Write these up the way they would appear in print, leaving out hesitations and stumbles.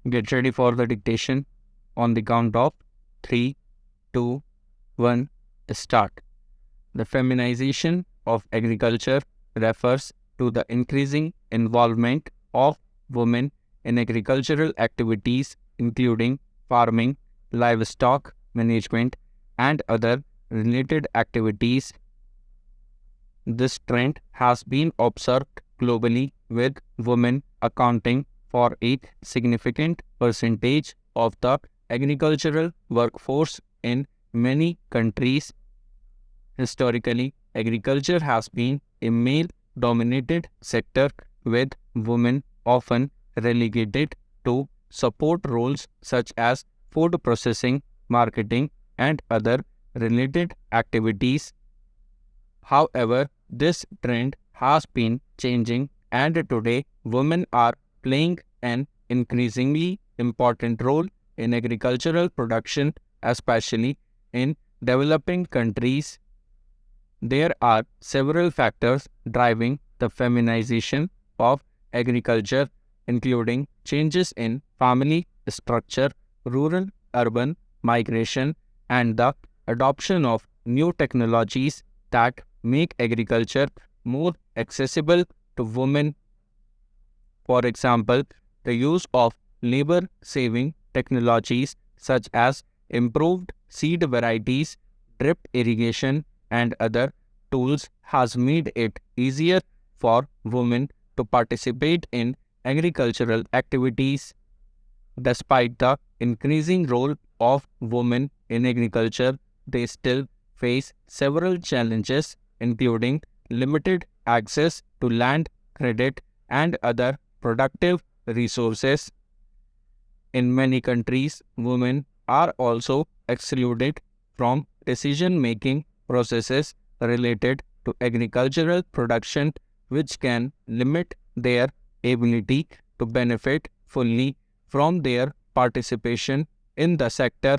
Get ready for the dictation on the count of 3, 2, 1, start. The feminization of agriculture refers to the increasing involvement of women in agricultural activities, including farming, livestock management, and other related activities. This trend has been observed globally, with women accounting for a significant percentage of the agricultural workforce in many countries. Historically, agriculture has been a male-dominated sector, with women often relegated to support roles such as food processing, marketing, and other related activities. However, this trend has been changing, and today women are playing an increasingly important role in agricultural production, especially in developing countries. There are several factors driving the feminization of agriculture, including changes in family structure, rural-urban migration, and the adoption of new technologies that make agriculture more accessible to women. For example, the use of labor-saving technologies such as improved seed varieties, drip irrigation, and other tools has made it easier for women to participate in agricultural activities. Despite the increasing role of women in agriculture, they still face several challenges, including limited access to land, credit, and other productive resources. In many countries, women are also excluded from decision-making processes related to agricultural production, which can limit their ability to benefit fully from their participation in the sector.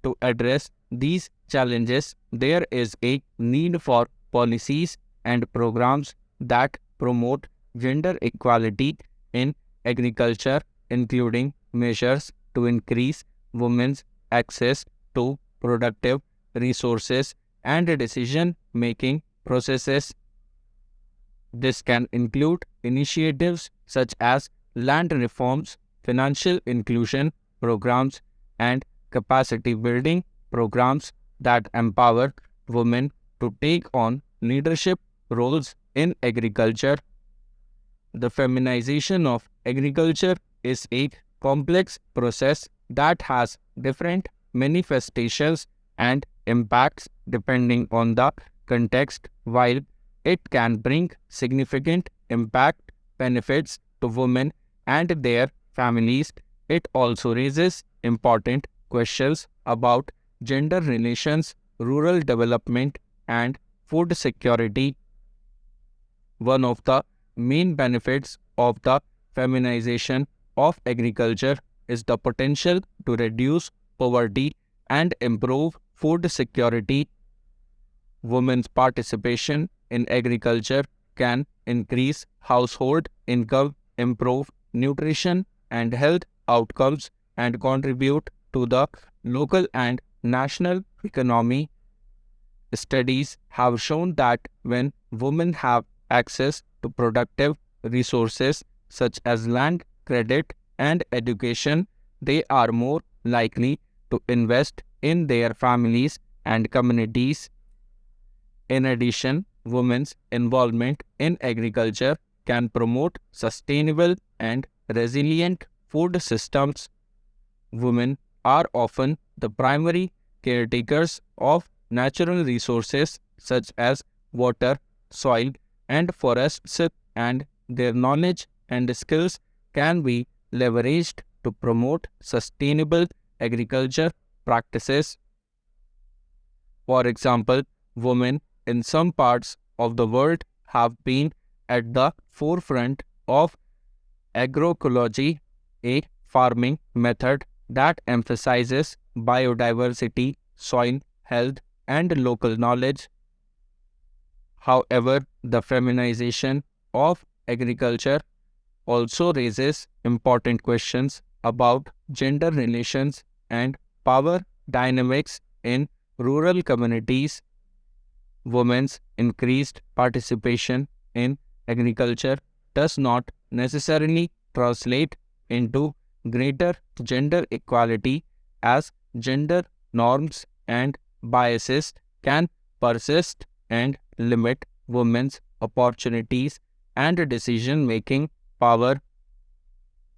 To address these challenges, there is a need for policies and programs that promote gender equality in agriculture, including measures to increase women's access to productive resources and decision-making processes. This can include initiatives such as land reforms, financial inclusion programs, and capacity building programs that empower women to take on leadership roles in agriculture. The feminization of agriculture is a complex process that has different manifestations and impacts depending on the context. While it can bring significant impact benefits to women and their families, it also raises important questions about gender relations, rural development, and food security. One of the main benefits of the feminization of agriculture is the potential to reduce poverty and improve food security. Women's participation in agriculture can increase household income, improve nutrition and health outcomes, and contribute to the local and national economy. Studies have shown that when women have access to productive resources such as land, credit, and education, they are more likely to invest in their families and communities. In addition, women's involvement in agriculture can promote sustainable and resilient food systems. Women are often the primary caretakers of natural resources such as water, soil, and forests, and their knowledge and skills can be leveraged to promote sustainable agriculture practices. For example, women in some parts of the world have been at the forefront of agroecology, a farming method that emphasizes biodiversity, soil health, and local knowledge. However, the feminization of agriculture also raises important questions about gender relations and power dynamics in rural communities. Women's increased participation in agriculture does not necessarily translate into greater gender equality, as gender norms and biases can persist and limit women's opportunities and decision-making power.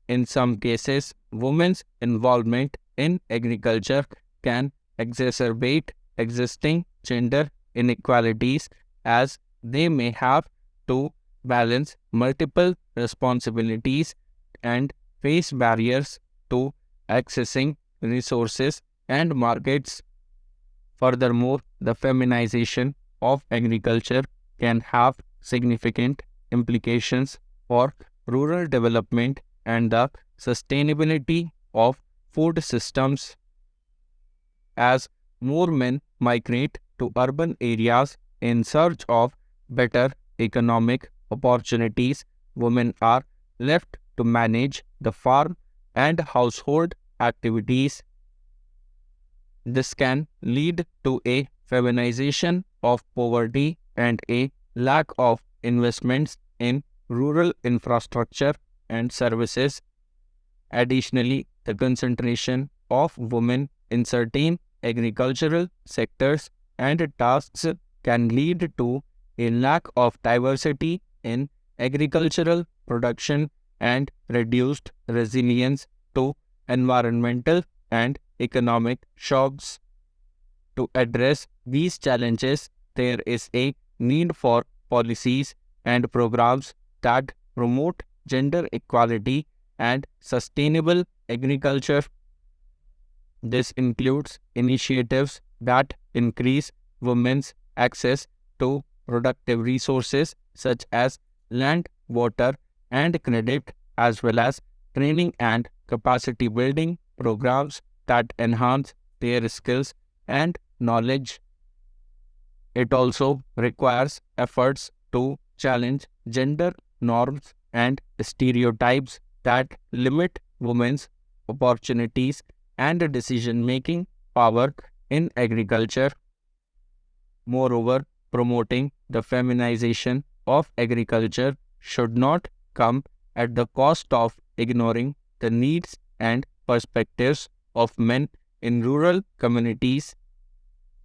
In some cases, women's involvement in agriculture can exacerbate existing gender inequalities, as they may have to balance multiple responsibilities and face barriers to accessing resources and markets. Furthermore, the feminization of agriculture can have significant implications for rural development and the sustainability of food systems. As more men migrate to urban areas in search of better economic opportunities, women are left to manage the farm and household activities. This can lead to a feminization of poverty and a lack of investments in rural infrastructure and services. Additionally, the concentration of women in certain agricultural sectors and tasks can lead to a lack of diversity in agricultural production and reduced resilience to environmental and economic shocks. To address these challenges, there is a need for policies and programs that promote gender equality and sustainable agriculture. This includes initiatives that increase women's access to productive resources such as land, water, and credit, as well as training and capacity building programs that enhance their skills and knowledge. It also requires efforts to challenge gender norms and stereotypes that limit women's opportunities and decision-making power in agriculture. Moreover, promoting the feminization of agriculture should not come at the cost of ignoring the needs and perspectives of men in rural communities.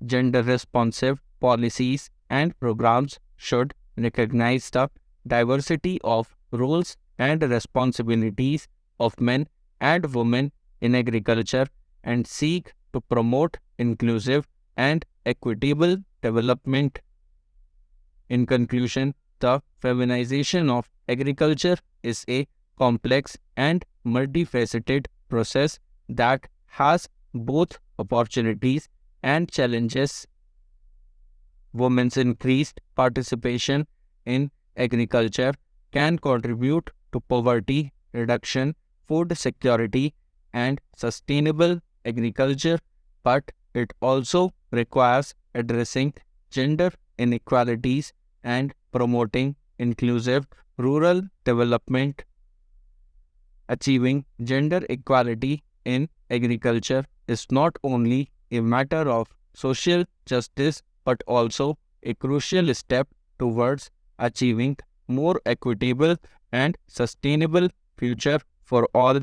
Gender-responsive policies and programs should recognize the diversity of roles and responsibilities of men and women in agriculture and seek to promote inclusive and equitable development. In conclusion, the feminization of agriculture is a complex and multifaceted process that has both opportunities and challenges. Women's increased participation in agriculture can contribute to poverty reduction, food security, and sustainable agriculture, but it also requires addressing gender inequalities and promoting inclusive rural development. Achieving gender equality in agriculture is not only a matter of social justice but also a crucial step towards achieving more equitable and sustainable future for all.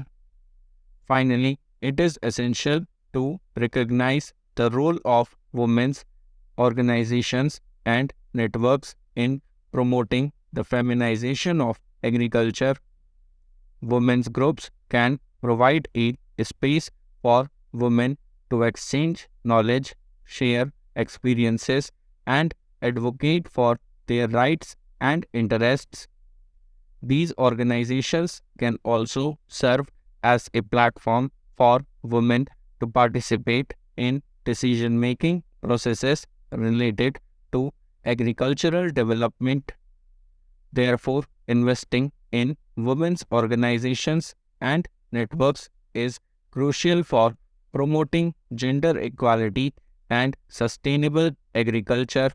Finally, it is essential to recognize the role of women's organizations and networks in promoting the feminization of agriculture. Women's groups can provide a space for women to exchange knowledge, share experiences, and advocate for their rights and interests. These organizations can also serve as a platform for women to participate in decision-making processes related to agricultural development. Therefore, investing in women's organizations and networks is crucial for promoting gender equality and sustainable agriculture.